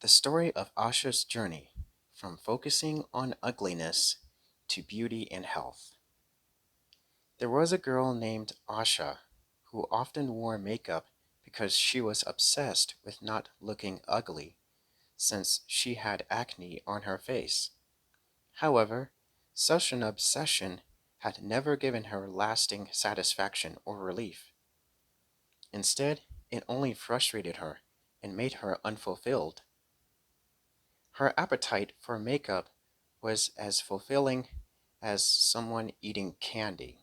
The story of Asha's journey from focusing on ugliness to beauty and health. There was a girl named Asha who often wore makeup because she was obsessed with not looking ugly since she had acne on her face. However, such an obsession had never given her lasting satisfaction or relief. Instead, it only frustrated her and made her unfulfilled. Her appetite for makeup was as fulfilling as someone eating candy.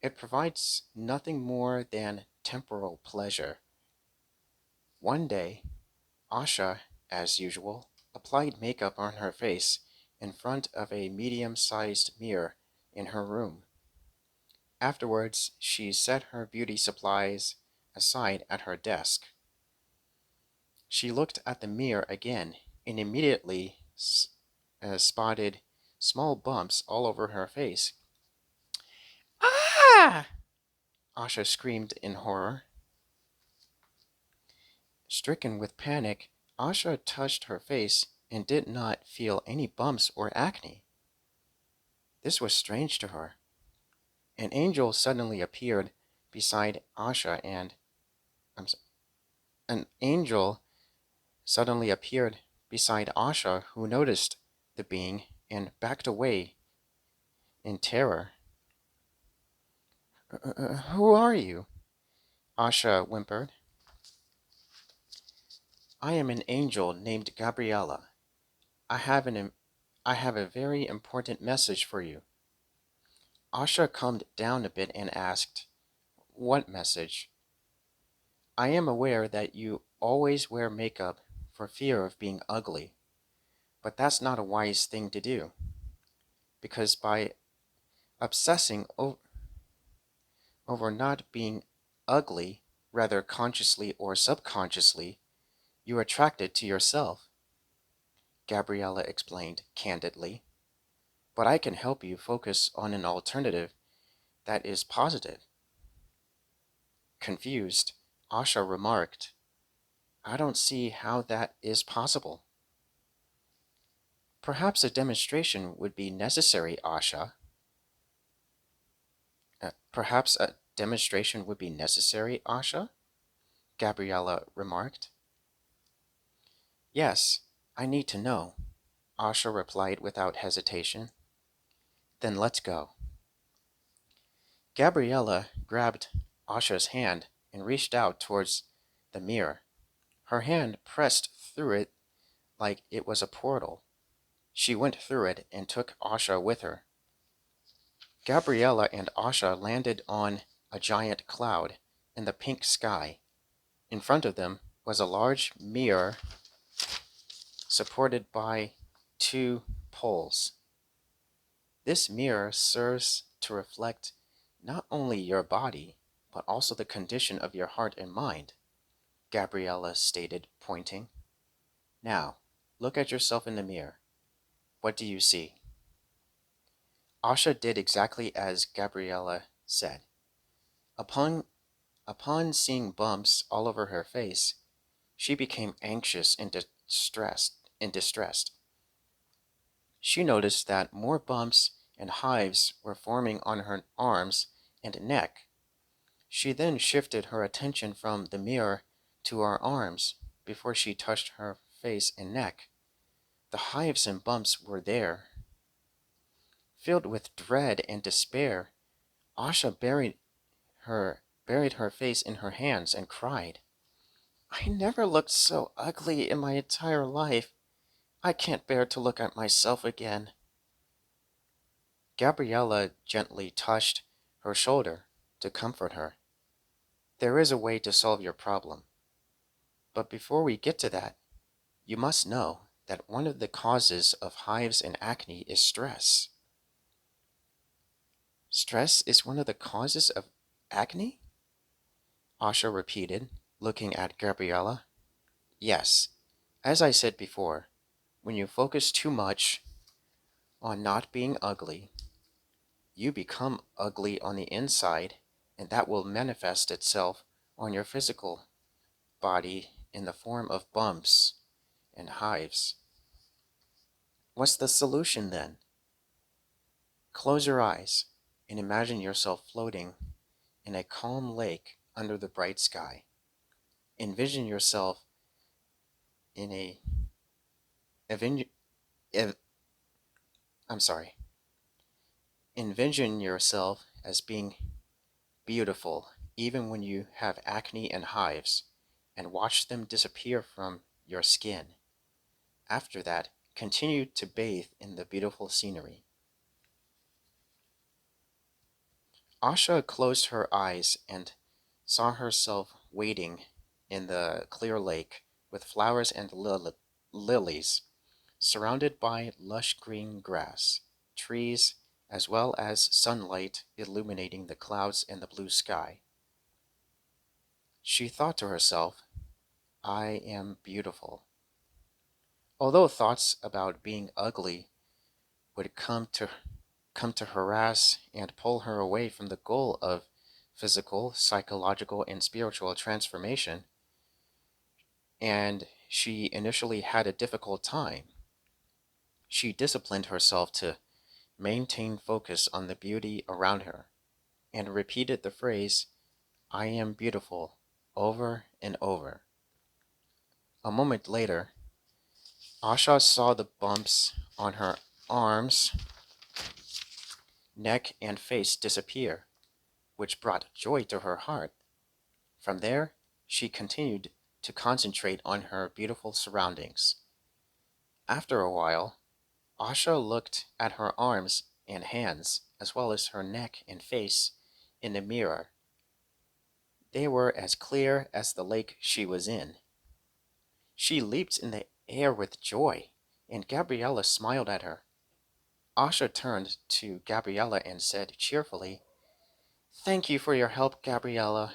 It provides nothing more than temporal pleasure. One day, Asha, as usual, applied makeup on her face in front of a medium sized mirror in her room. Afterwards, she set her beauty supplies aside at her desk. She looked at the mirror again and immediately spotted small bumps all over her face. Ah! Asha screamed in horror. Stricken with panic, Asha touched her face and did not feel any bumps or acne. This was strange to her. An angel suddenly appeared beside Asha and I'm so- an angel suddenly appeared beside Asha, who noticed the being and backed away in terror. Who are you? Asha whimpered. I am an angel named Gabriella. I have I have a very important message for you. Asha calmed down a bit and asked, what message? I am aware that you always wear makeup for fear of being ugly, but that's not a wise thing to do, because by obsessing over not being ugly, rather consciously or subconsciously, you attract it to yourself, Gabriella explained candidly. But I can help you focus on an alternative that is positive. Confused, Asha remarked, I don't see how that is possible. Perhaps a demonstration would be necessary, Asha. Perhaps a demonstration would be necessary, Asha? Gabriella remarked. Yes, I need to know, Asha replied without hesitation. Then let's go. Gabriella grabbed Asha's hand and reached out towards the mirror. Her hand pressed through it like it was a portal. She went through it and took Asha with her. Gabriella and Asha landed on a giant cloud in the pink sky. In front of them was a large mirror supported by two poles. This mirror serves to reflect not only your body, but also the condition of your heart and mind, Gabriella stated, pointing. Now, look at yourself in the mirror. What do you see? Asha did exactly as Gabriella said. Upon, upon seeing bumps all over her face, she became anxious and distressed. She noticed that more bumps and hives were forming on her arms and neck. She then shifted her attention from the mirror to her arms before she touched her face and neck. The hives and bumps were there. Filled with dread and despair, Asha buried her face in her hands and cried, I never looked so ugly in my entire life. I can't bear to look at myself again. Gabriella gently touched her shoulder to comfort her. There is a way to solve your problem. But before we get to that, you must know that one of the causes of hives and acne is stress. Stress is one of the causes of acne? Asha repeated, looking at Gabriella. Yes, as I said before, when you focus too much on not being ugly, you become ugly on the inside, and that will manifest itself on your physical body in the form of bumps and hives. What's the solution then? Close your eyes and imagine yourself floating in a calm lake under the bright sky. Envision yourself in a Envision, I'm sorry. Envision yourself as being beautiful even when you have acne and hives, and watch them disappear from your skin. After that, continue to bathe in the beautiful scenery. Asha closed her eyes and saw herself wading in the clear lake with flowers and lilies, surrounded by lush green grass, trees, as well as sunlight illuminating the clouds and the blue sky. She thought to herself, I am beautiful. Although thoughts about being ugly would come to harass and pull her away from the goal of physical, psychological, and spiritual transformation, and she initially had a difficult time, she disciplined herself to maintain focus on the beauty around her and repeated the phrase, I am beautiful, over and over. A moment later, Asha saw the bumps on her arms, neck, and face disappear, which brought joy to her heart. From there, she continued to concentrate on her beautiful surroundings. After a while, Asha looked at her arms and hands, as well as her neck and face, in the mirror. They were as clear as the lake she was in. She leaped in the air with joy, and Gabriella smiled at her. Asha turned to Gabriella and said cheerfully, Thank you for your help, Gabriella.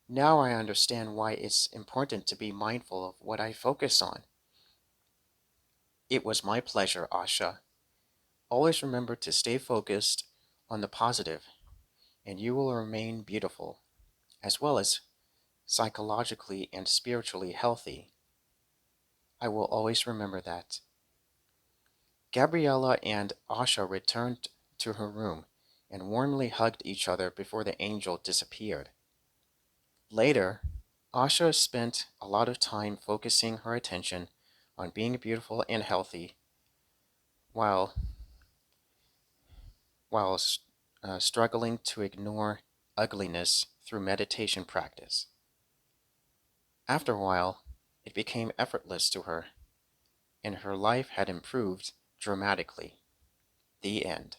Now I understand why it's important to be mindful of what I focus on. It was my pleasure, Asha. Always remember to stay focused on the positive, and you will remain beautiful, as well as psychologically and spiritually healthy. I will always remember that. Gabriella and Asha returned to her room and warmly hugged each other before the angel disappeared. Later, Asha spent a lot of time focusing her attention on being beautiful and healthy while, while struggling to ignore ugliness through meditation practice. After a while, it became effortless to her, and her life had improved dramatically. The end.